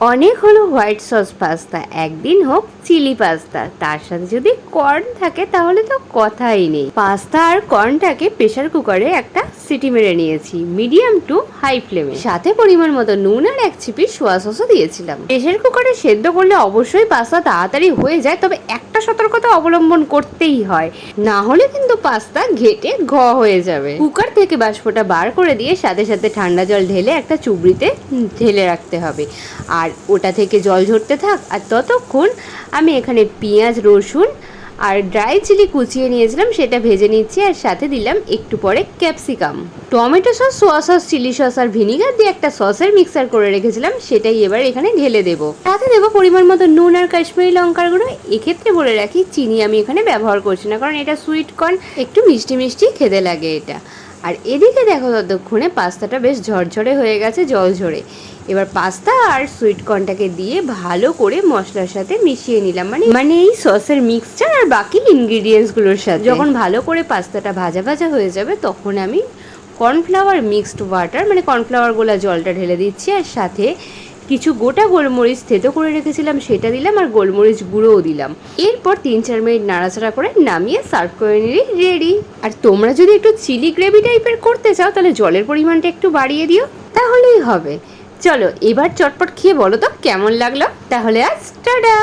অনেক হলো white sauce pasta, একদিন হোক চিলি পাস্তা, তার সাথে যদি কর্ন থাকে তাহলে তো কথাই নেই। পাস্তা আর কর্নটাকে প্রেসার কুকারে একটা সিটি মেরে নিয়েছি মিডিয়াম টু হাই ফ্লেমে, সাথে পরিমাণ মতো নুন আর এক চিপি সোয়া সসও দিয়েছিলাম। প্রেসার কুকারে সেদ্ধ করলে অবশ্যই পাস্তা তাড়াতাড়ি হয়ে যায়, তবে একটা সতর্কতা অবলম্বন করতেই হয়, না হলে কিন্তু পাস্তা ঘেটে হয়ে যাবে। কুকার থেকে বাষ্পটা বার করে দিয়ে সাথে সাথে ঠান্ডা জল ঢেলে একটা চুবড়িতে ঢেলে রাখতে হবে, আর ওটা থেকে জল ঝরতে থাক। আর ততক্ষণ আমি এখানে পেঁয়াজ, রসুন আর ড্রাই চিলি কুচিয়ে নিয়েছিলাম, সেটা ভেজে নিচ্ছি। আর সাথে দিলাম একটু পরে capsicum, tomato sauce, soya sauce, chilli sauce আর ভিনিগার দিয়ে একটা সসের মিক্সার করে রেখেছিলাম, সেটাই এবার এখানে ঢেলে দেবো। সাথে দেবো পরিমাণ মতো নুন আর কাশ্মীরি লঙ্কার গুঁড়ো। এক্ষেত্রে বলে রাখি, চিনি আমি এখানে ব্যবহার করছি না, কারণ এটা সুইট কর্ন, একটু মিষ্টি মিষ্টি খেতে লাগে এটা। আর এদিকে দেখো ততক্ষণে পাস্তাটা বেশ ঝরঝরে হয়ে গেছে, জল ঝরে। এবার পাস্তা আর সুইট কর্নটাকে দিয়ে ভালো করে মশলার সাথে মিশিয়ে নিলাম, মানে এই সসের মিক্সচার আর বাকি ইনগ্রিডিয়েন্টসগুলোর সাথে। যখন ভালো করে পাস্তাটা ভাজা ভাজা হয়ে যাবে, তখন আমি কর্নফ্লাওয়ার মিক্সড ওয়াটার, মানে কর্নফ্লাওয়ার গোলা জলটা ঢেলে দিচ্ছি। আর সাথে কিছু গোটা গোলমরিচ থেতো করে রেখেছিলাম, সেটা দিলাম, আর গোলমরিচ গুঁড়োও দিলাম। এরপর 3-4 মিনিট নাড়াচাড়া করে নামিয়ে সার্ভ করে নিলেই রেডি। আর তোমরা যদি একটু চিলি গ্রেভি টাইপের করতে চাও, তাহলে জলের পরিমাণটা একটু বাড়িয়ে দিও, তাহলেই হবে। চলো এবার চটপট খেয়ে বলো তো কেমন লাগলো। তাহলে আজ টাটা।